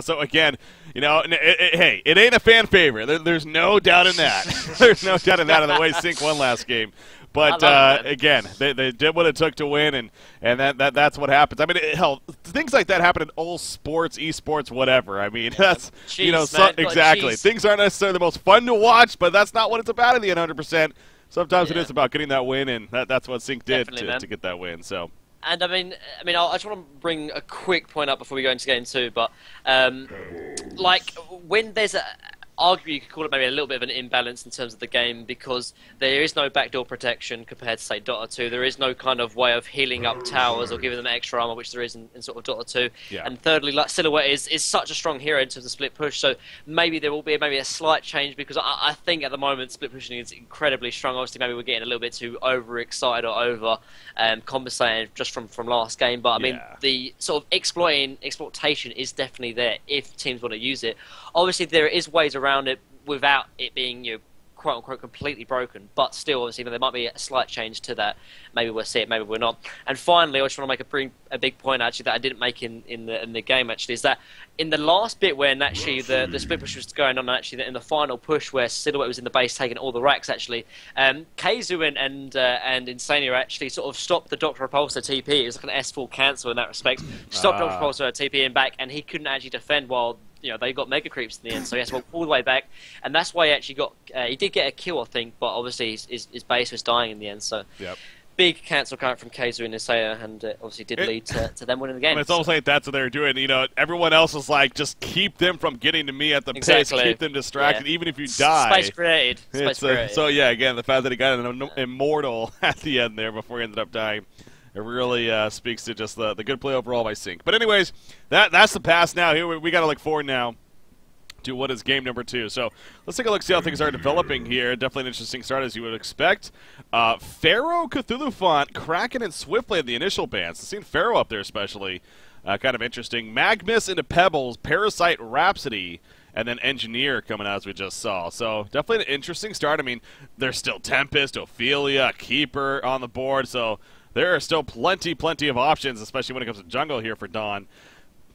So again, hey, it ain't a fan favorite. There's no doubt in that. There's no doubt in that. In the way Sync won last game, but again, they did what it took to win, and that's what happens. I mean, hell, things like that happen in all sports, esports, whatever. I mean, that's exactly. Things aren't necessarily the most fun to watch, but that's not what it's about in the 100%. Sometimes it is about getting that win, and that's what Sync did to get that win. So. And I mean, I just want to bring a quick point up before we go into game 2. But like when there's arguably you could call it maybe a little bit of an imbalance in terms of the game because there is no backdoor protection compared to say Dota 2. There is no kind of way of healing up towers or giving them extra armor, which there is in sort of Dota 2. Yeah. And thirdly, like Silhouette is such a strong hero in terms of split push, so maybe there will be maybe a slight change because I think at the moment split pushing is incredibly strong. Obviously, maybe we're getting a little bit too overexcited or over compensating just from last game, but I mean the sort of exploitation is definitely there if teams want to use it. Obviously, there is ways around it without it being, quote unquote, completely broken. But still, obviously, there might be a slight change to that. Maybe we'll see it, maybe we're not. And finally, I just want to make a big point actually that I didn't make in the game actually is that in the last bit when actually the split push was going on, actually in the final push where Silhouette was in the base taking all the racks actually, Keizu and Insania actually sort of stopped the Dr. Repulsor TP. It was like an S4 cancel in that respect. Stopped Dr. Repulsor TPing back, and he couldn't actually defend while they got mega creeps in the end, so he has to walk all the way back, and that's why he actually got. He did get a kill, I think, but obviously his base was dying in the end. So big cancel count from Keizu and Isaiah, and obviously did lead to them winning the game. I mean, it's almost like that's what they're doing. Everyone else is like, just keep them from getting to me at the pace, keep them distracted, even if you die. Space created. So yeah, again, the fact that he got an immortal at the end there before he ended up dying. It really speaks to just the good play overall by Sync. But anyways, that's the pass now. Here we got to look forward now to what is game number 2. So let's take a look, see how things are developing here. Definitely an interesting start as you would expect. Pharaoh, Cthulhu Font, Kraken, and Swiftblade in the initial bans. Seeing Pharaoh up there especially, kind of interesting. Magmus into Pebbles, Parasite, Rhapsody, and then Engineer coming out as we just saw. So definitely an interesting start. I mean, there's still Tempest, Ophelia, Keeper on the board, so there are still plenty of options, especially when it comes to jungle here for Dawn.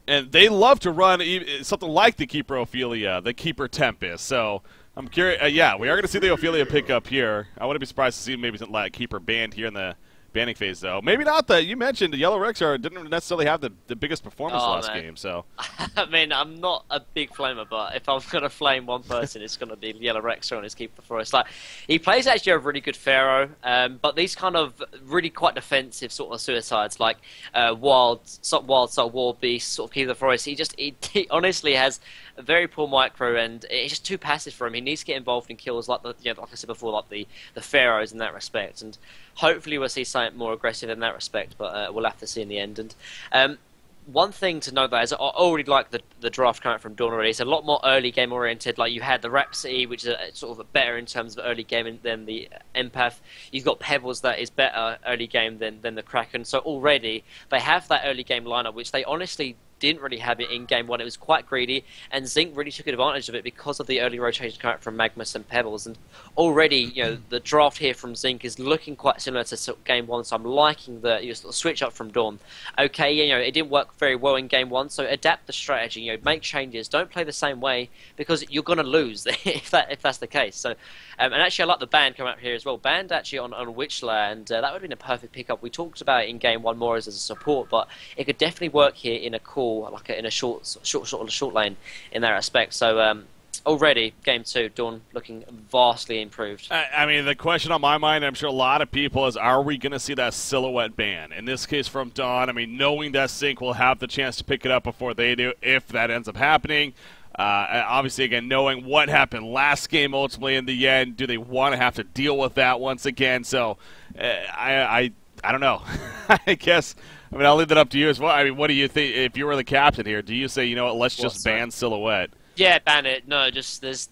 And they love to run something like the Keeper Ophelia, the Keeper Tempest. So I'm curious. Yeah, we are going to see the Ophelia pick up here. I wouldn't be surprised to see maybe something like Keeper banned here in the banning phase, though. Maybe not. You mentioned the Yellow Rexar didn't necessarily have the biggest performance last game. So I mean, I'm not a big flamer, but if I'm going to flame one person, it's going to be Yellow Rexar on his Keeper for us. Like, he plays actually a really good Pharaoh, but these kind of really quite defensive sort of suicides, like Wild War Beast, sort of Keeper the Forest. He honestly has a very poor micro, and it's just too passive for him. He needs to get involved in kills like like I said before, like the Pharaohs in that respect, and hopefully we'll see something more aggressive in that respect, but we'll have to see in the end. And one thing to note that is I already like the draft coming from Dawn already. It's a lot more early game oriented. Like you had the Rhapsody, which is sort of better in terms of early game than the Empath. You've got Pebbles that is better early game than the Kraken. So already they have that early game lineup, which they honestly didn't really have it in game 1. It was quite greedy, and Zinc really took advantage of it because of the early rotation coming from Magmus and Pebbles. And already, the draft here from Zinc is looking quite similar to sort of game 1. So I'm liking the sort of switch up from Dawn. Okay, it didn't work very well in game 1, so adapt the strategy. Make changes. Don't play the same way because you're going to lose if that's the case. So, and actually, I like the band coming up here as well. Band actually on Witchler, and that would have been a perfect pickup. We talked about it in game 1 more as a support, but it could definitely work here in a core. Like in a short lane in that aspect. So already game 2, Dawn looking vastly improved. I mean, the question on my mind, I'm sure a lot of people, is are we going to see that Silhouette ban? In this case from Dawn, I mean, knowing that Sync will have the chance to pick it up before they do, if that ends up happening. Obviously, again, knowing what happened last game ultimately in the end, do they want to have to deal with that once again? So I don't know. I guess. I mean, I'll leave that up to you as well. I mean, what do you think? If you were the captain here, do you say, you know what, let's just ban Silhouette? Yeah, ban it. No, just there's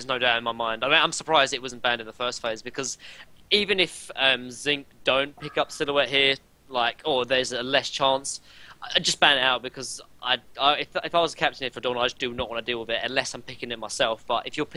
no doubt in my mind. I mean, I'm surprised it wasn't banned in the first phase because even if Zinc don't pick up Silhouette here, there's a less chance, I'd just ban it out because if I was a captain here for Dawn, I just do not want to deal with it unless I'm picking it myself. But if you're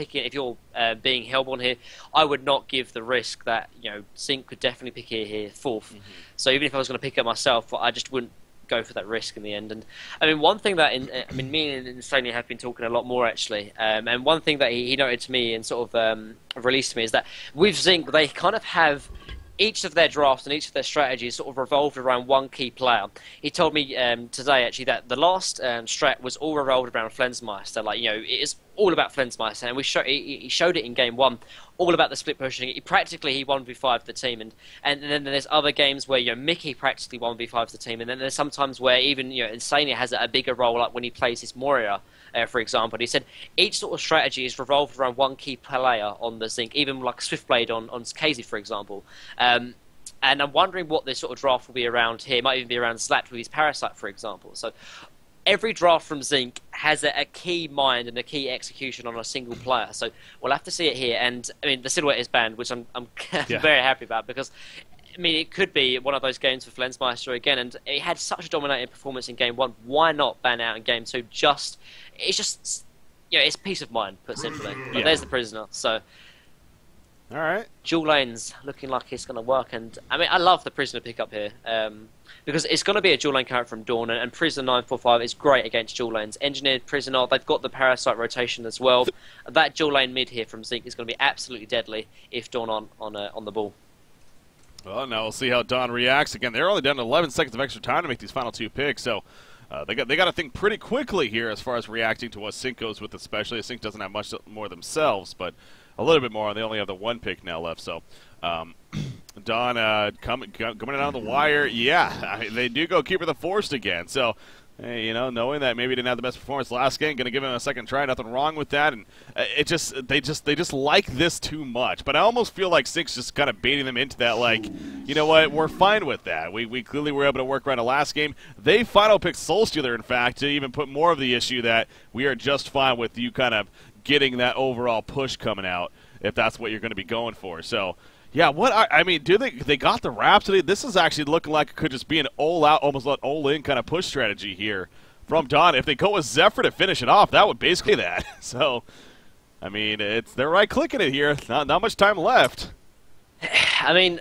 being Hellborn here, I would not give the risk that Sync could definitely pick here fourth. So even if I was going to pick it myself, I just wouldn't go for that risk in the end. And I mean, one thing that me and Insania have been talking a lot more actually, and one thing that he noted to me and sort of released to me is that with Zinc they kind of have each of their drafts and each of their strategies sort of revolved around one key player. He told me today actually that the last strat was all revolved around Flensmeister. Like, it is all about Flensmeister, and he showed it in game 1, all about the split pushing. He 1v5 the team, and then there's other games where Mickey practically 1v5 the team, and then there's sometimes where even Insania has a bigger role, like when he plays his Moria. For example, he said each sort of strategy is revolved around one key player on the Zinc, even like Swiftblade on KZ, for example. And I'm wondering what this sort of draft will be around here. It might even be around Slapped with his Parasite, for example. So every draft from Zinc has a key mind and a key execution on a single player. So we'll have to see it here. And I mean, the Silhouette is banned, which I'm very happy about, because I mean, it could be one of those games for Flensmeister again, and it had such a dominating performance in game 1. Why not ban out in game 2? It's just it's peace of mind, put simply. But there's the Prisoner. So, all right, dual lanes looking like it's going to work, and I mean, I love the Prisoner pickup here because it's going to be a dual lane character from Dawn, and Prisoner 945 is great against dual lanes. Engineered Prisoner, they've got the Parasite rotation as well. That dual lane mid here from Zinc is going to be absolutely deadly if Dawn on the ball. Well, now we'll see how Don reacts. Again, they're only down to 11 seconds of extra time to make these final 2 picks, so they got to think pretty quickly here as far as reacting to what Sync goes with, especially. Sync doesn't have much more themselves, but a little bit more. They only have the 1 pick now left, so Don coming down the wire. Yeah, I mean, they do go Keeper the Forest again, so hey, knowing that maybe he didn't have the best performance last game, going to give him a second try, nothing wrong with that. And they just like this too much. But I almost feel like Sync's just kind of baiting them into that, like, you know what, we're fine with that. We clearly were able to work around the last game. They final picked Soulstealer, in fact, to even put more of the issue that we are just fine with you kind of getting that overall push coming out, if that's what you're going to be going for. So, yeah, I mean, they got the Rhapsody? This is actually looking like it could just be an all-out, almost an all-in kind of push strategy here from Dawn. If they go with Zephyr to finish it off, that would basically be that. So, I mean, they're right-clicking it here. Not much time left. I mean,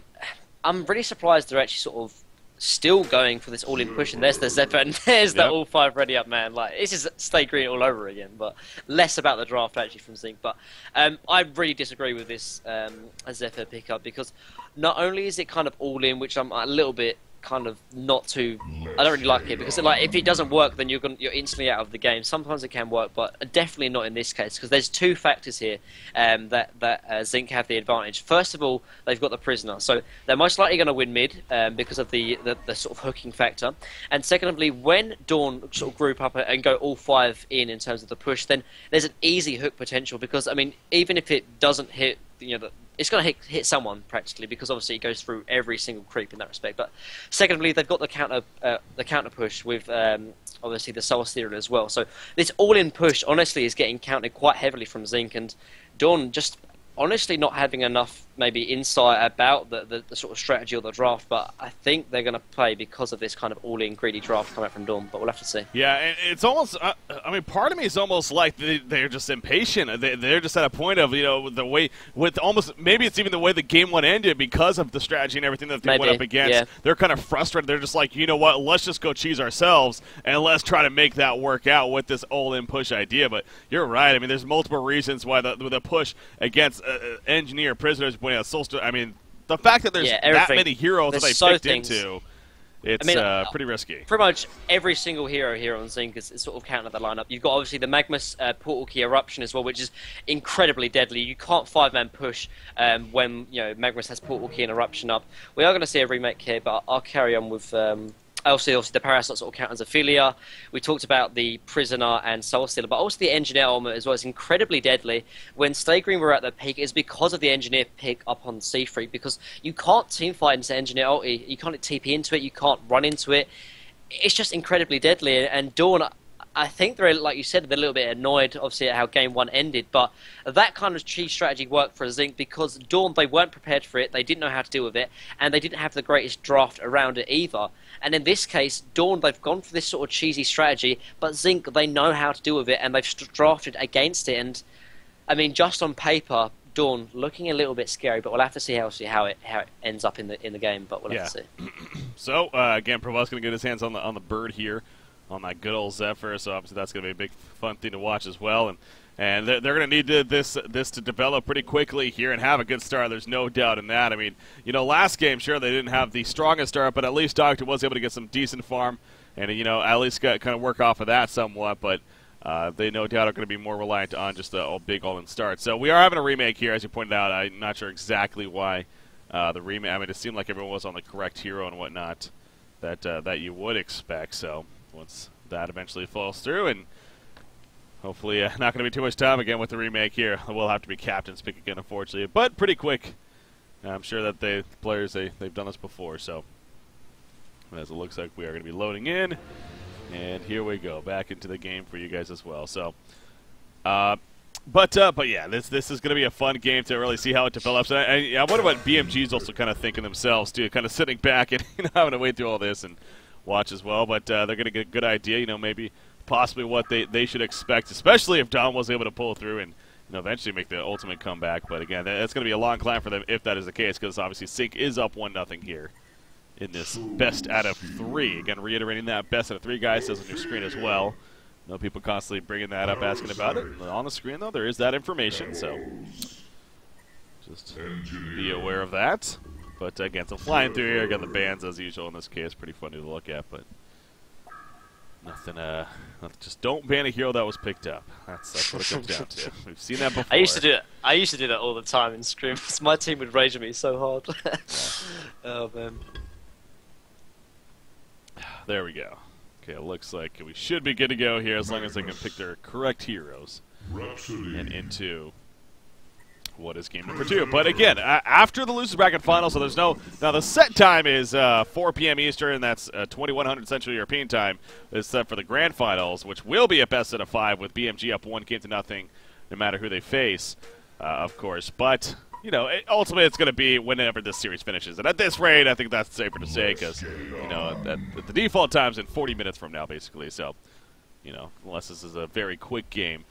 I'm really surprised they're actually sort of still going for this all-in push, and there's the Zephyr, and there's the all-5 ready up man. Like, this is Stay Green all over again, but less about the draft actually from Zinc. But I really disagree with this Zephyr pickup, because not only is it kind of all-in, which I'm a little bit kind of not too. I don't really like it, because like if it doesn't work, then you're instantly out of the game. Sometimes it can work, but definitely not in this case, because there's 2 factors here that Zinc have the advantage. First of all, they've got the Prisoner, so they're most likely going to win mid because of the sort of hooking factor. And secondly, when Dawn sort of group up and go all 5 in terms of the push, then there's an easy hook potential, because I mean, even if it doesn't hit, it's going to hit someone practically, because obviously it goes through every single creep in that respect. But secondly, they've got the counter push with obviously the Soul Stealer as well. So this all-in push honestly is getting counted quite heavily from Zinc, and Dawn just honestly not having enough maybe insight about the sort of strategy or the draft, but I think they're going to play because of this kind of all-in greedy draft coming out from Dawn, but we'll have to see. Yeah, and it's almost, I mean, part of me is almost like they're just impatient. They're just at a point of, the way, with almost, maybe it's even the way the game 1 ended because of the strategy and everything that they went up against. Yeah. They're kind of frustrated. They're just like, you know what, let's just go cheese ourselves, and let's try to make that work out with this all-in push idea. But you're right. I mean, there's multiple reasons why the push against Engineer, Prisoners, pointing out Soulstealer, I mean, the fact that there's that many heroes that they picked into, it's pretty risky. Pretty much every single hero here on Zinc is sort of counting the lineup. You've got obviously the Magmus Portal Key Eruption as well, which is incredibly deadly. You can't 5-man push when Magmus has Portal Key and Eruption up. We are going to see a remake here, but I'll carry on with. Obviously, the Parasite sort of count as Ophelia. We talked about the Prisoner and Soul Stealer, but also the Engineer Ultimate as well is incredibly deadly. When Stay Green were at their peak, it's because of the Engineer pick up on C3, because you can't teamfight into Engineer ulti, you can't TP into it, you can't run into it. It's just incredibly deadly, and Dawn, I think they're, like you said, they're a little bit annoyed, obviously, at how Game 1 ended, but that kind of cheese strategy worked for Zinc, because Dawn, they weren't prepared for it, they didn't know how to deal with it, and they didn't have the greatest draft around it either. And in this case, Dawn, they've gone for this sort of cheesy strategy, but Zinc, they know how to deal with it, and they've drafted against it. And I mean, just on paper, Dawn looking a little bit scary, but we'll have to see how it ends up in the game. But we'll have to see. So again, Provost's going to get his hands on the bird here, on that good old Zephyr. So obviously that's going to be a big fun thing to watch as well. And they're going to need this to develop pretty quickly here and have a good start. There's no doubt in that. I mean, last game, sure, they didn't have the strongest start, but at least Doctor was able to get some decent farm and, at least kind of work off of that somewhat. But they no doubt are going to be more reliant on just a big all-in start. So we are having a remake here, as you pointed out. I'm not sure exactly why the remake. I mean, it seemed like everyone was on the correct hero and whatnot that you would expect. So once that eventually falls through, and hopefully not going to be too much time again with the remake here. We'll have to be captain's pick again, unfortunately, but pretty quick. I'm sure that the players, they've done this before. So as it looks like we are going to be loading in, and here we go, back into the game for you guys as well. So, but yeah, this is going to be a fun game to really see how it develops. And I wonder what BMG's also kind of thinking themselves too, kind of sitting back and having to wait through all this and watch as well. But they're going to get a good idea, maybe possibly what they should expect, especially if Dom was able to pull through and eventually make the ultimate comeback. But again, that's going to be a long climb for them if that is the case, because obviously Sync is up 1-0 here in this best out of 3. Again, reiterating that best out of 3, guys, says on your screen as well. People constantly bringing that up, asking about it. On the screen, though, there is that information, so just be aware of that. But again, so flying through here, again, the bands as usual in this case, pretty funny to look at, but nothing. Just don't ban a hero that was picked up. That's what it comes down to. We've seen that before. I used to do that all the time in scrims. My team would rage at me so hard. Oh man. There we go. Okay, it looks like we should be good to go here as long as they can pick their correct heroes and into what is game number 2. But again, after the losers bracket final, so there's no. Now the set time is 4 p.m. Eastern, and that's 2100 Central European time. Is set for the grand finals, which will be a best out of 5 with BMG up 1-0, no matter who they face, of course. But ultimately it's going to be whenever this series finishes. And at this rate, I think that's safer to say because, at the default time's in 40 minutes from now, basically. So, unless this is a very quick game,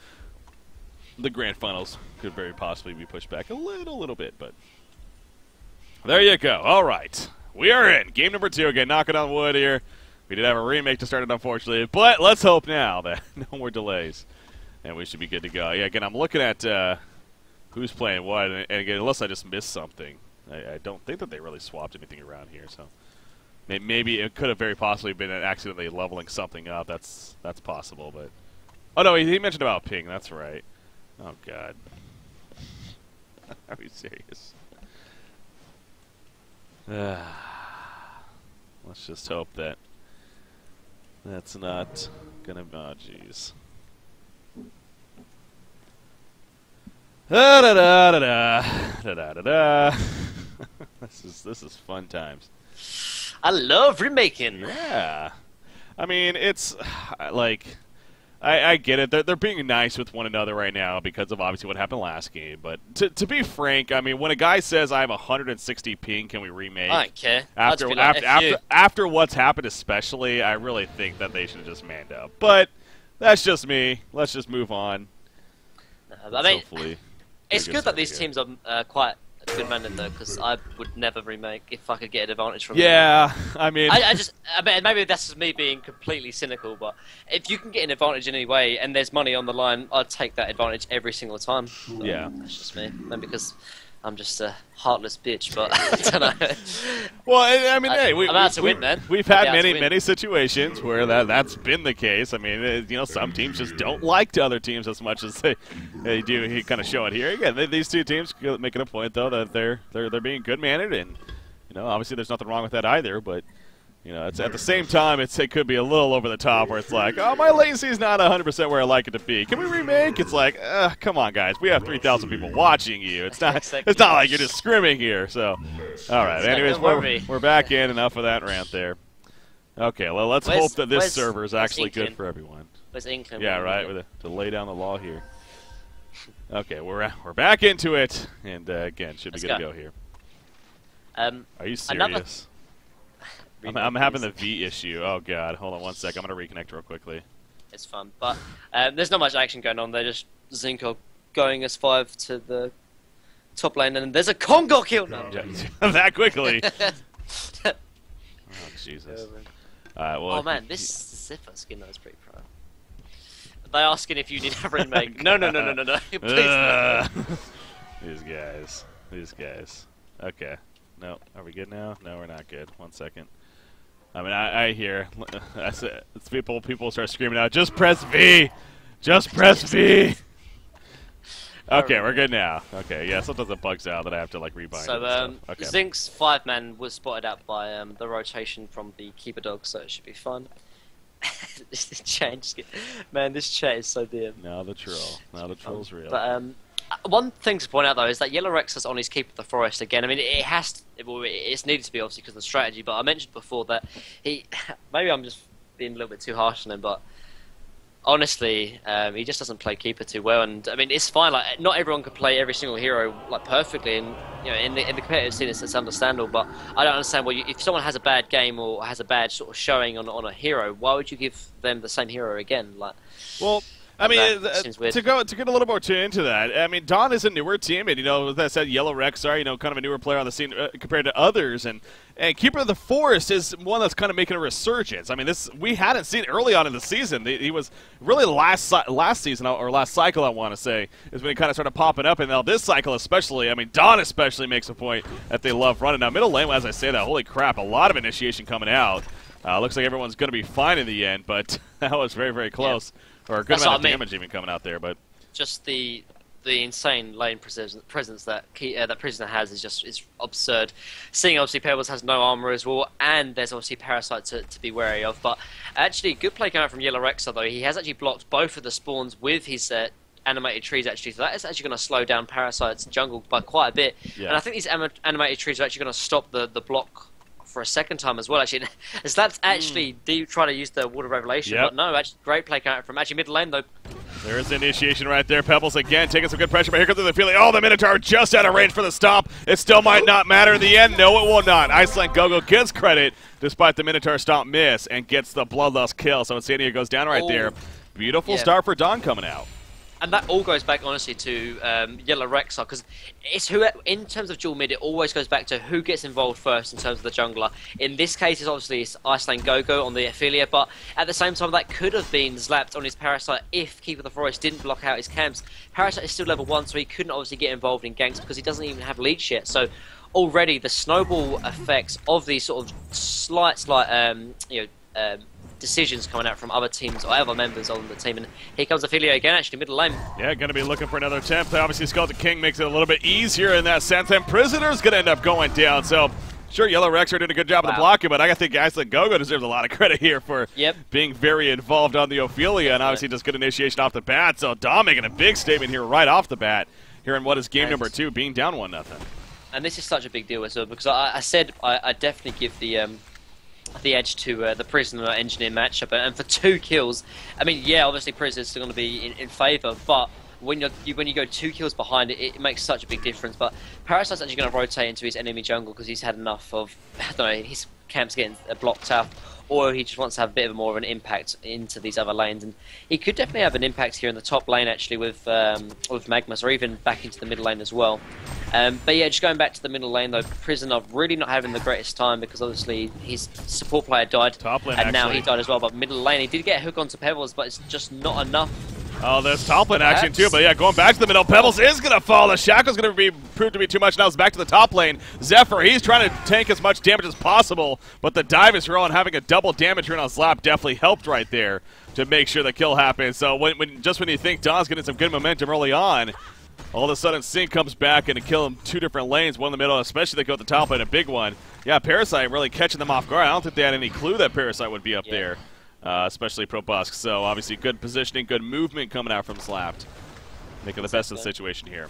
the grand finals could very possibly be pushed back a little bit. But there you go. All right. We are in. Game number 2. Again, knocking on wood here. We did have a remake to start it, unfortunately. But let's hope now that no more delays. And we should be good to go. Yeah, again, I'm looking at who's playing what, and again, unless I just missed something, I don't think that they really swapped anything around here. So maybe it could have very possibly been accidentally leveling something up. That's possible. But oh no, he mentioned about ping. That's right. Oh god, are we serious? Let's just hope that that's not gonna. Oh jeez. Da da da da da da da da. This is fun times. I love remaking. Yeah, I mean it's like I get it. They're being nice with one another right now because of obviously what happened last game. But to be frank, I mean when a guy says I have 160 ping, can we remake? I don't care. After what's happened, especially, I really think that they should have just manned up. But that's just me. Let's just move on. I mean, hopefully. It's good that these teams are quite good managed though, because I would never remake if I could get an advantage from them. Yeah, I mean, I mean, maybe that's just me being completely cynical, but if you can get an advantage in any way and there's money on the line, I'd take that advantage every single time. So yeah, that's just me. Maybe because I'm just a heartless bitch, but I don't know. Well, I mean, hey, I'm out to win, man. We've had many situations where that's been the case. I mean, some teams just don't like the other teams as much as they do. He kind of show it here again. These two teams making a point though that they're being good mannered, and obviously there's nothing wrong with that either. But it's at the same time it could be a little over the top where it's like, oh, my latency's not 100% where I like it to be. Can we remake? It's like, come on, guys. We have 3,000 people watching you. It's not like you're just scrimming here. So, all right. Anyways, we're back in. Enough of that rant there. Okay, well, let's hope that this server is actually good for everyone. Where's England? Yeah, right. To lay down the law here. Okay, we're back into it, and again, should be good to go here. Are you serious? I'm having the V issue. Oh, God. Hold on one sec. I'm going to reconnect real quickly. It's fun. But there's not much action going on. They're just Zinco going S5 to the top lane, and there's a Congo kill. No. That quickly. Oh, Jesus. Well, oh man, this Zephyr skin though is pretty pro. They asking if you need a remake. No. Please no. These guys. Okay. No, are we good now? No, we're not good. 1 second. I mean, I hear. It's people start screaming out, just press V! Just press V! Okay, we're good now. Okay, yeah, sometimes it bugs out that I have to, like, rebind so, okay. Zink's 5-man was spotted out by the rotation from the Keeper Dog, so it should be fun. This change. Man, this chat is so dim. Now the troll. Now the troll's real. But, one thing to point out though is that Yellow Rex is on his Keep of the Forest again. I mean, it's needed to be obviously because of the strategy. But I mentioned before that maybe I'm just being a little bit too harsh on him, but honestly, he just doesn't play Keeper too well. And I mean, it's fine. Like, not everyone can play every single hero like perfectly, and you know, in the competitive scene, it's understandable. But I don't understand if someone has a bad game or has a bad sort of showing on a hero, why would you give them the same hero again? Like, well. I mean, to get a little more into that, I mean, Dawn is a newer team, and, you know, as I said, Yellow Rex are, you know, kind of a newer player on the scene compared to others, and Keeper of the Forest is one that's kind of making a resurgence. I mean, we hadn't seen early on in the season. He was really last season, or last cycle, I want to say, is when he kind of started popping up, and now this cycle especially, I mean, Dawn especially makes a point that they love running. Now, middle lane, as I say that, holy crap, a lot of initiation coming out. Looks like everyone's going to be fine in the end, but that was very, very close. Yeah. Or a good amount of damage even coming out there, but just the insane lane presence that Prisoner has is absurd. Seeing obviously Pebbles has no armor as well, and there's obviously Parasite to be wary of. But actually, good play coming out from Yellow Rex, though. He has actually blocked both of the spawns with his animated trees, actually. So that is actually going to slow down Parasite's jungle by quite a bit. Yeah. And I think these animated trees are actually going to stop the block for a second time as well, actually. As that's actually try to use the Water Revelation, but no, actually great play coming out from actually mid lane though. There's the initiation right there. Pebbles again taking some good pressure, but here comes the feeling. Oh, the Minotaur just out of range for the stop. It still might not matter in the end. No, it will not. Iceland Gogo gets credit despite the Minotaur stomp miss and gets the Bloodlust kill. So Insania goes down right there. Beautiful start for Dawn coming out. And that all goes back, honestly, to Yellow Rexar, because it's in terms of dual mid, it always goes back to who gets involved first in terms of the jungler. In this case, it's Iceland Gogo on the affiliate, but at the same time, that could have been slapped on his Parasite if Keeper of the Forest didn't block out his camps. Parasite is still level 1, so he couldn't obviously get involved in ganks because he doesn't even have leech yet. So already the snowball effects of these sort of slight decisions coming out from other teams or other members on the team. And here comes Affiliate again, actually, middle lane. Yeah, going to be looking for another attempt. Obviously, Skeleton King makes it a little bit easier in that sense, and Prisoner's going to end up going down. So, sure, Yellow Rex are doing a good job of the blocking, but I think guys like Gogo deserves a lot of credit here for being very involved on the Ophelia, and obviously just good initiation off the bat. So, Dom making a big statement here right off the bat, here in what is game number 2, being down 1-0. And this is such a big deal as well, because I said I definitely give the edge to the Prisoner Engineer matchup, and for 2 kills, I mean, yeah, obviously Prisoner's still going to be in favour, but when you go 2 kills behind it, it makes such a big difference. But Parasite's actually going to rotate into his enemy jungle because he's had enough of, I don't know, his camp's getting blocked out, or he just wants to have a bit more of an impact into these other lanes, and he could definitely have an impact here in the top lane actually with Magmus, or even back into the middle lane as well. But yeah, just going back to the middle lane though, Prisoner really not having the greatest time because obviously his support player died, top lane, and now he died as well. But middle lane, he did get a hook onto Pebbles, but it's just not enough. Oh, there's top lane action too, but yeah, going back to the middle, Pebbles is going to fall. The Shackle's going to prove to be too much. Now it's back to the top lane. Zephyr, he's trying to tank as much damage as possible, but the dive is real, and having a double damage rune on Slap definitely helped right there to make sure the kill happens. So when you think Dawn's getting some good momentum early on, all of a sudden Sync comes back and to kill him 2 different lanes, one in the middle, especially they go at the top lane, a big one. Yeah, Parasite really catching them off guard. I don't think they had any clue that Parasite would be up there. Especially Probusk. So obviously good positioning, good movement coming out from Slapped. Making the best of the situation here.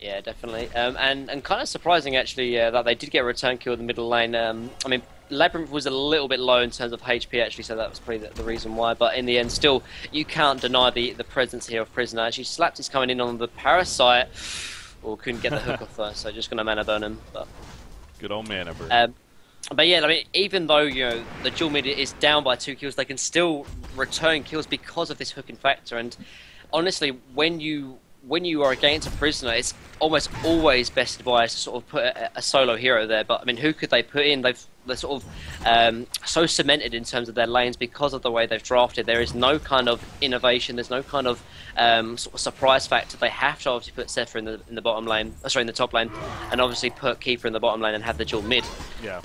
Yeah, definitely. And kind of surprising actually that they did get a return kill in the middle lane. I mean, Labyrinth was a little bit low in terms of HP actually, so that was probably the reason why. But in the end, still, you can't deny the presence here of Prisoner. Actually, Slapped is coming in on the Parasite. Or couldn't get the hook off first, so just going to mana burn him. But good old mana burn. But yeah, I mean, even though the dual mid is down by 2 kills, they can still return kills because of this hooking factor. And honestly, when you when you are against a prisoner, it's almost always best advised to sort of put a solo hero there. But I mean, who could they put in? They're sort of so cemented in terms of their lanes because of the way they've drafted. There is no kind of innovation. There's no kind of sort of surprise factor. They have to obviously put Sepher in the bottom lane, sorry, in the top lane, and obviously put Kiefer in the bottom lane and have the dual mid. Yeah.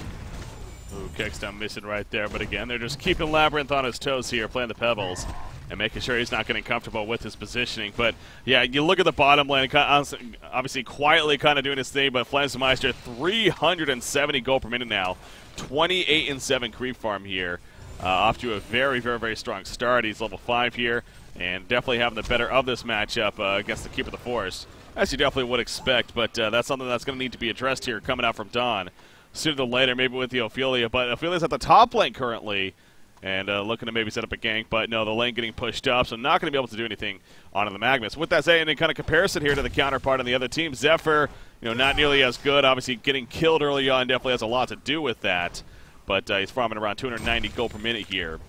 Ooh, Kickstone missing right there, but again, they're just keeping Labyrinth on his toes here, playing the Pebbles, and making sure he's not getting comfortable with his positioning. But yeah, you look at the bottom lane, obviously quietly kind of doing his thing, but Flamsmeister, 370 gold per minute now, 28-7 creep farm here, off to a very, very, very strong start. He's level 5 here, and definitely having the better of this matchup against the Keeper of the Forest, as you definitely would expect, but that's something that's going to need to be addressed here coming out from Dawn. Sooner than later, maybe with the Ophelia, but Ophelia's at the top lane currently, and looking to maybe set up a gank, but no, the lane getting pushed up, so not going to be able to do anything on the Magnus. With that said, in kind of comparison here to the counterpart on the other team, Zephyr, not nearly as good. Obviously, getting killed early on definitely has a lot to do with that, but he's farming around 290 gold per minute here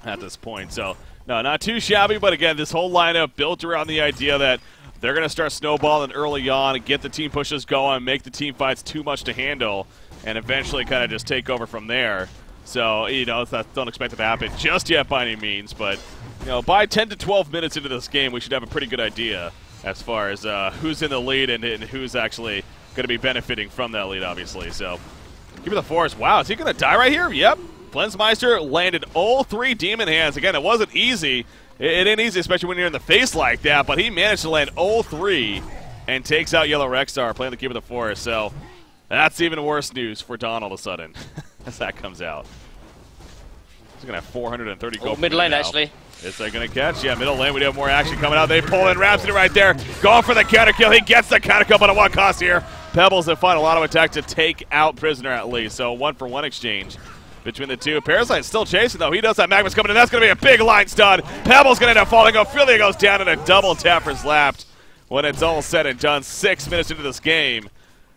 at this point. So, no, not too shabby, but again, this whole lineup built around the idea that they're going to start snowballing early on and get the team pushes going, make the team fights too much to handle, and eventually kind of just take over from there. So, don't expect it to happen just yet by any means, but, by 10 to 12 minutes into this game, we should have a pretty good idea as far as who's in the lead and who's actually going to be benefiting from that lead, obviously. So, give me the Forest. Wow, is he going to die right here? Yep. Flensmeister landed all 3 Demon Hands. Again, it wasn't easy. It ain't easy, especially when you're in the face like that, but he managed to land all 3 and takes out Yellow Rexstar, playing the Keeper of the Forest. So that's even worse news for Dawn all of a sudden as that comes out. He's going to have 430 gold. Mid lane, actually. Is they going to catch? Yeah, middle lane, we do have more action coming out. They pull in Rhapsody right there. Going for the counter kill. He gets the counter kill, but at what cost here? Pebbles have fought a lot of attack to take out Prisoner at least. So 1-for-1 exchange between the two. Parasite's still chasing, though. He does have Magnus coming in. That's going to be a big line stun. Pebbles going to end up falling. Ophelia goes down, and a double tap for Slapped. When it's all said and done, 6 minutes into this game,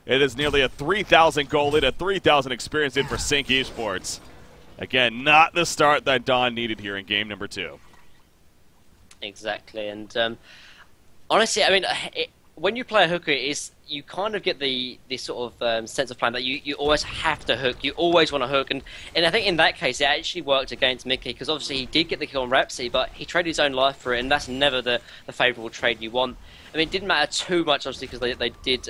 it is nearly a 3,000 goal lead, a 3,000 experience in for Sync Esports. Again, not the start that Dawn needed here in game number 2. Exactly, and honestly, I mean, when you play a hooker, you kind of get the sort of sense of playing that you always have to hook. You always want to hook, and I think in that case it actually worked against Mickey, because obviously he did get the kill on Rhapsody, but he traded his own life for it, and that's never the favourable trade you want. I mean, it didn't matter too much, obviously, because they did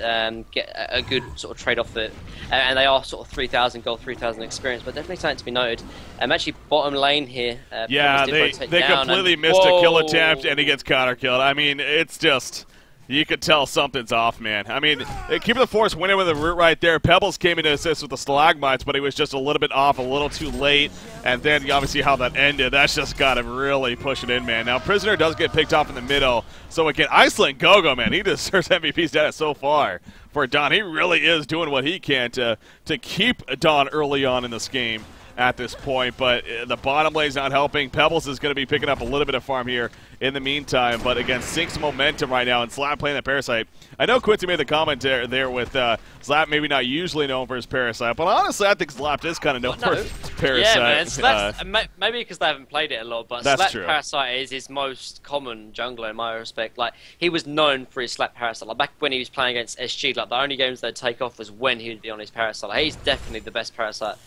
get a good sort of trade off it, and they are sort of 3,000 gold, 3,000 experience, but definitely something to be noted. Actually, bottom lane here. Yeah, they completely missed a kill attempt, and he gets counter killed. I mean, it's just... You could tell something's off, man. I mean, Keeper of the Forest went in with a root right there. Pebbles came in to assist with the Stalagmites, but he was just a little bit off, a little too late. And then, obviously, how that ended, that's just got to really push it in, man. Now, Prisoner does get picked off in the middle. So, again, Iceland Gogo, man, he deserves MVP status so far for Dawn. He really is doing what he can to keep Dawn early on in this game at this point, but the bottom lane's not helping. Pebbles is going to be picking up a little bit of farm here in the meantime, but again, Sync's momentum right now, and Slap playing that Parasite. I know Quincy made the comment there with Slap maybe not usually known for his Parasite, but honestly, I think Slap is kind of known for Parasite. Yeah, man, Slap's, maybe because they haven't played it a lot, but Slap Parasite is his most common jungler in my respect. Like, he was known for his Slap Parasite. Like, back when he was playing against SG, like, the only games they'd take off was when he would be on his Parasite. Like, he's definitely the best Parasite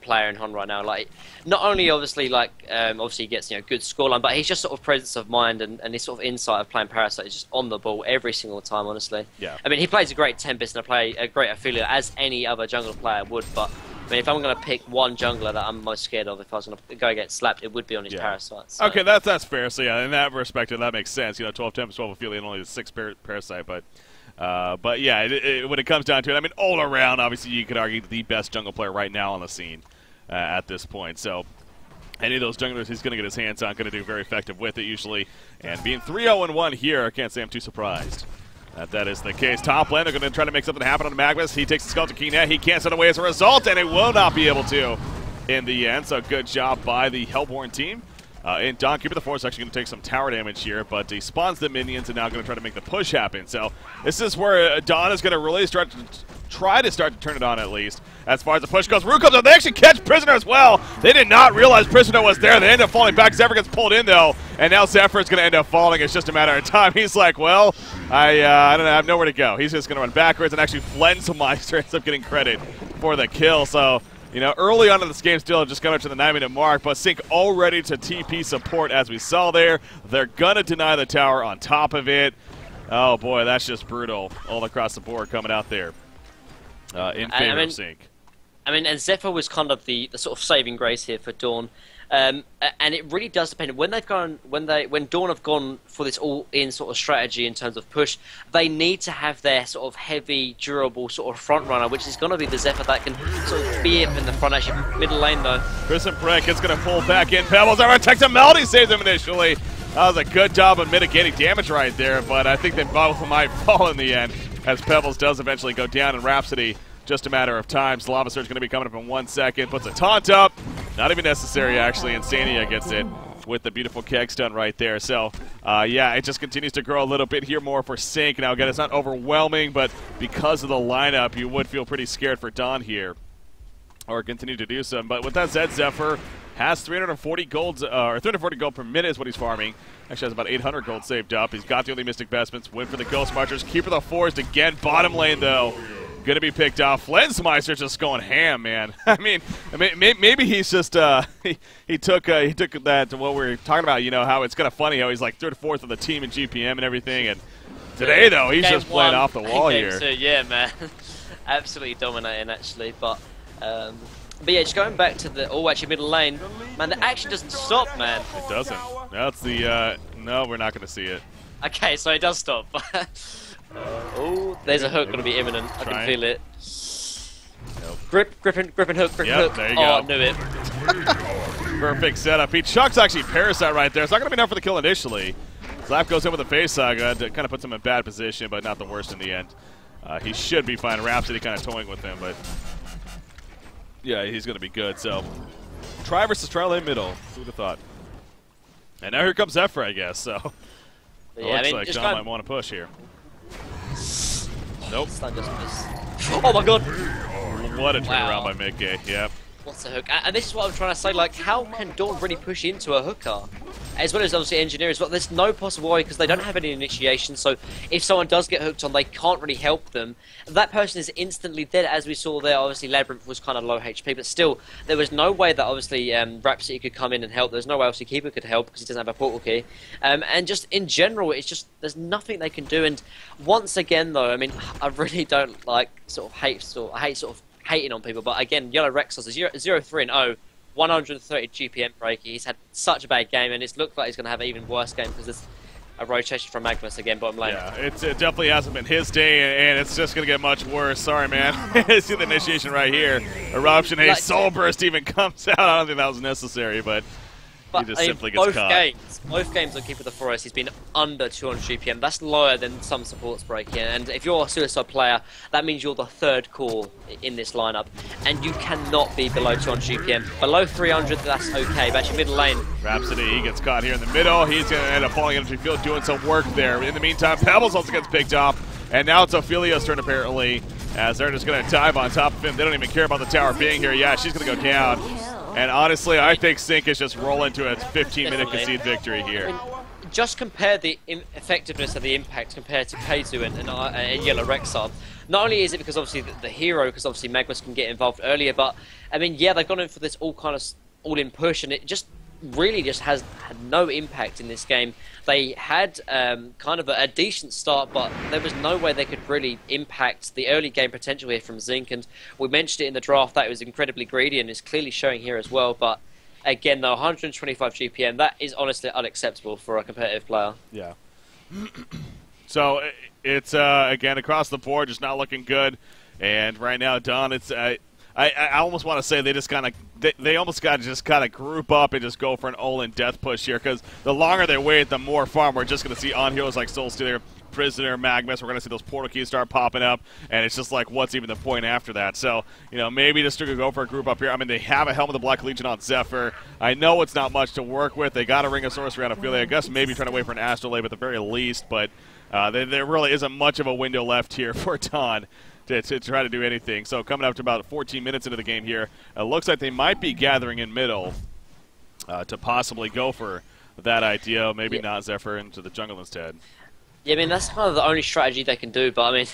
player in right now. Like, not only obviously obviously he gets good scoreline, but he's just sort of presence of mind and his sort of insight of playing Parasite is just on the ball every single time, honestly. Yeah. I mean, he plays a great Tempest and a great Ophelia as any other jungler player would, but I mean, if I'm going to pick one jungler that I'm most scared of, if I was going to go get slapped, it would be on his Parasite. So. Okay, that's fair. So yeah, in that respect, that makes sense. 12 Tempest, 12 Ophelia, and only 6 Parasite, but yeah, when it comes down to it, I mean, all around, obviously, you could argue the best jungle player right now on the scene. At this point, so any of those junglers he's going to get his hands on, going to do very effective with it usually, and being 3-0-1 here, I can't say I'm too surprised that is the case. Top lane, they're going to try to make something happen on Magnus. He takes the Skeleton Key net, he can't set away as a result, and it will not be able to in the end, so good job by the Hellborn team. And Dawn Keeper of the Forest actually going to take some tower damage here, but he spawns the minions and now going to try to make the push happen. So this is where Dawn is going to really start try to start to turn it on at least. As far as the push goes, Root comes up. They actually catch Prisoner as well. They did not realize Prisoner was there. They end up falling back. Zephyr gets pulled in, though, and now Zephyr is going to end up falling. It's just a matter of time. He's like, well, I don't know. I have nowhere to go. He's just going to run backwards, and actually Flensmeister ends up getting credit for the kill. So, you know, early on in this game still just coming to the 9-minute mark, but Sync all ready to TP support as we saw there. They're going to deny the tower on top of it. Oh, boy, that's just brutal all across the board coming out there in favor of Sync. I mean, and Zephyr was kind of the sort of saving grace here for Dawn, and it really does depend when Dawn have gone for this all-in sort of strategy in terms of push. They need to have their sort of heavy, durable sort of front runner, which is going to be the Zephyr that can sort of be up in the front, actually middle lane though. Prison Break is going to pull back in. Pebbles over attacks him. Melody saves him initially. That was a good job of mitigating damage right there, but I think they both might fall in the end as Pebbles does eventually go down and Rhapsody. Just a matter of time. Lava Surge going to be coming up in 1 second. Puts a taunt up. Not even necessary, actually. Insania gets it with the beautiful keg stun right there. So, yeah, it just continues to grow a little bit here more for Sync. Now, again, it's not overwhelming, but because of the lineup, you would feel pretty scared for Dawn here. Or continue to do so. But with that said, Zephyr has 340 gold, or 340 gold per minute is what he's farming. Actually has about 800 gold saved up. He's got the only Mystic Vestments. Win for the Ghost Marchers. Keeper the Forest again. Bottom lane, though. Going to be picked off. Flensmeister just going ham, man. I mean, maybe he's just he took that to what we were talking about. You know how it's kind of funny how he's like 3rd or 4th of the team in GPM and everything. And today though, he's just playing off the wall here. Two, yeah, man, absolutely dominating actually. But yeah, just going back to the actually middle lane, man, the action doesn't stop, man. It doesn't. That's the no, we're not going to see it. Okay, so it does stop. Oh, there's a hook going to be imminent. I can feel it. Nope. Grip and hook. There you go. I knew it. Perfect setup. He chucks actually Parasite right there. It's not going to be enough for the kill initially. Zap goes in with a face saga. It kind of puts him in bad position, but not the worst in the end. He should be fine. Rhapsody kind of toying with him, but yeah, he's going to be good. So, try versus try lane middle. Who would have thought? And now here comes Zephyr, I guess. So, yeah, looks like John might want to push here. Nope. Oh my god! What a turnaround by Mickey. Yep. What's a hook? And this is what I'm trying to say, like, how can Dawn really push into a hooker? As well as obviously Engineer as well. There's no possible way because they don't have any initiation, so if someone does get hooked on, they can't really help them. That person is instantly dead, as we saw there. Obviously, Labyrinth was kind of low HP, but still, there was no way that obviously Rhapsody could come in and help. There's no way obviously Keeper could help because he doesn't have a portal key. And just in general, it's just, there's nothing they can do. And once again, though, I mean, I really don't like hating on people, but again, Yellow Rexos is 0-3-0, 130 GPM break. He's had such a bad game, and it's looked like he's going to have an even worse game because there's a rotation from Magnus again, bottom lane. Yeah, it definitely hasn't been his day, and it's just going to get much worse. Sorry, man. See the initiation right here. Eruption, hey, Soul Burst even comes out. I don't think that was necessary, but he just simply gets caught. Both games on Keeper the Forest, he's been under 200 GPM. That's lower than some supports breaking. And if you're a Suicide player, that means you're the 3rd core in this lineup. And you cannot be below 200 GPM. Below 300, that's okay. But actually, middle lane. Rhapsody, he gets caught here in the middle. He's going to end up falling into the field, doing some work there. In the meantime, Pebbles also gets picked off. And now it's Ophelia's turn, apparently, as they're just going to dive on top of him. They don't even care about the tower being here. Yeah, she's going to go down. And honestly, I think Sync is just rolling to a 15-minute concede victory here. I mean, just compare the effectiveness of the impact compared to Peizu and Yellow Rexar. Not only is it because obviously the hero, because obviously Magnus can get involved earlier, but I mean, yeah, they've gone in for this all-in push, and it just really just has had no impact in this game. They had kind of a decent start, but there was no way they could really impact the early game potential here from Zinc. And we mentioned it in the draft that it was incredibly greedy, and it's clearly showing here as well. But again, though, 125 GPM, that is honestly unacceptable for a competitive player. Yeah. So it's, again, across the board, just not looking good. And right now, Don, it's... I almost want to say they just kind of they almost got to just kind of group up and just go for an all-in death push here, because the longer they wait, the more farm we're just going to see on heroes like Soul Stealer, Prisoner, Magnus. We're going to see those portal keys start popping up, and it's just like, what's even the point after that? So, you know, maybe just to go for a group up here. I mean, they have a Helm of the Black Legion on Zephyr. I know it's not much to work with. They got a Ring of Sorcery on Ophelia. I guess maybe trying to wait for an Astrolabe at the very least, but there really isn't much of a window left here for Dawn. to try to do anything. So coming up to about 14 minutes into the game here, it looks like they might be gathering in middle to possibly go for that idea. Maybe not Zephyr into the jungle instead. Yeah, I mean, that's kind of the only strategy they can do, but I mean,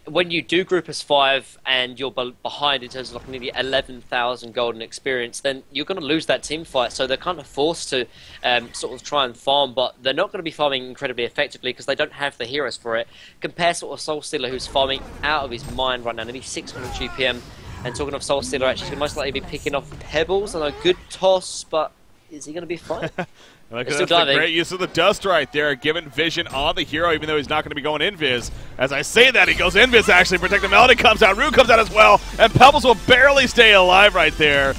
when you do group as 5 and you're behind in terms of like nearly 11,000 golden experience, then you're going to lose that team fight. So they're kind of forced to sort of try and farm, but they're not going to be farming incredibly effectively because they don't have the heroes for it. Compare sort of Soul Stealer, who's farming out of his mind right now, nearly 600 GPM. And talking of Soul Stealer, actually, he's most likely be picking off Pebbles on a good toss, but is he going to be fine? That's a great use of the dust right there, giving vision on the hero, even though he's not going to be going invis. As I say that, he goes invis, actually. Protective Melody comes out, Rue comes out as well, and Pebbles will barely stay alive right there.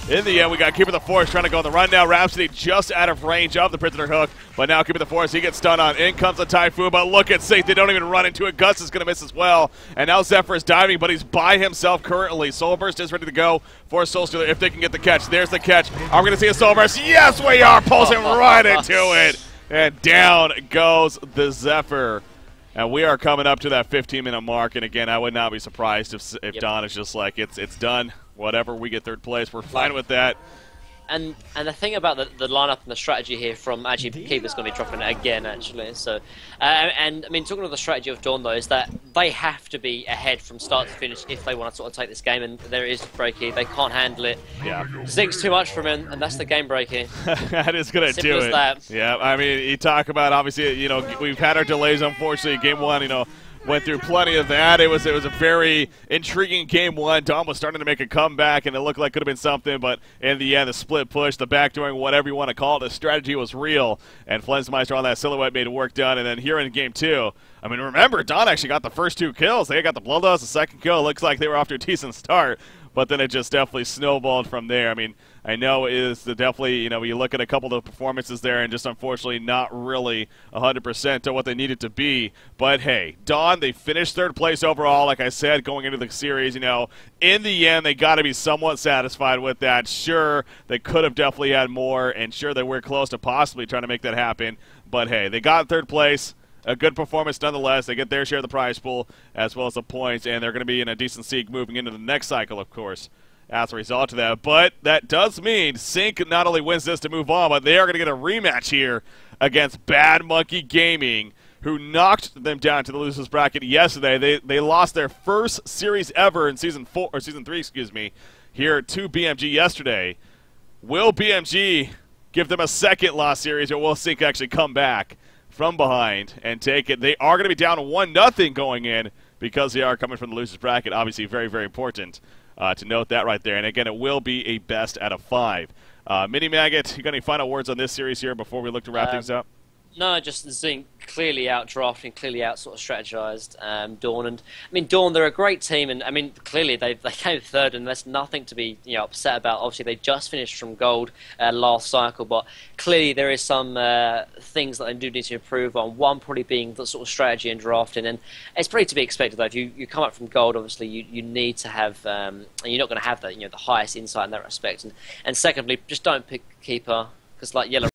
In the end, we got Keeper the Forest trying to go on the run now. Rhapsody just out of range of the Prisoner Hook, but now Keeper the Forest, he gets stunned on. In comes the Typhoon, but look at Sync. They don't even run into it. Gus is going to miss as well. And now Zephyr is diving, but he's by himself currently. Soul Burst is ready to go for Soul Stealer if they can get the catch. There's the catch. Are we going to see a Soul Burst? Yes, we are. Pulls him right into it. And down goes the Zephyr. And we are coming up to that 15-minute mark. And again, I would not be surprised if Don is just like, it's done. Whatever, we get third place. We're fine with that. And the thing about the lineup and the strategy here from actually Keeper's going to be dropping it again, actually. So, and I mean, talking about the strategy of Dawn, though, is that they have to be ahead from start to finish if they want to sort of take this game. And there is breaky. They can't handle it. Yeah. Zink's too much for him, and that's the game breaky. That is going to do it. That. Yeah, I mean, you talk about, obviously, you know, we've had our delays, unfortunately. Game 1, you know, went through plenty of that. It was a very intriguing game 1. Dom was starting to make a comeback, and it looked like it could have been something, but in the end, the split push, the backdooring, whatever you want to call it, the strategy was real, and Flensmeister on that silhouette made work done. And then here in game 2, I mean, remember, Don actually got the first 2 kills. They got the Bloodlust, the second kill. It looks like they were off to a decent start, but then it just definitely snowballed from there. I mean, I know it is definitely, you know, you look at a couple of the performances there and just unfortunately not really 100% to what they needed to be. But hey, Dawn, they finished third place overall, like I said, going into the series. You know, in the end, they got to be somewhat satisfied with that. Sure, they could have definitely had more, and sure, they were close to possibly trying to make that happen. But hey, they got third place. A good performance nonetheless. They get their share of the prize pool as well as the points, and they're going to be in a decent seek moving into the next cycle, of course, as a result of that. But that does mean Sync not only wins this to move on, but they are going to get a rematch here against Bad Monkey Gaming, who knocked them down to the losers bracket yesterday. They lost their first series ever in season 3, excuse me, here to BMG yesterday. Will BMG give them a second loss series, or will Sync actually come back from behind and take it? They are going to be down 1-0 going in because they are coming from the losers bracket. Obviously, very, very important to note that right there. And again, it will be a best out of 5. Mini Maggot, you got any final words on this series here before we look to wrap things up? No, just Zinc clearly out drafting, clearly out sort of strategized. Dawn, and I mean Dawn, they're a great team, and I mean clearly they came third, and there's nothing to be upset about. Obviously they just finished from gold last cycle, but clearly there is some things that they do need to improve on. One probably being the sort of strategy and drafting, and it's pretty to be expected though. If you come up from gold, obviously you need to have, and you're not going to have that the highest insight in that respect. And secondly, just don't pick Keeper because like Yellow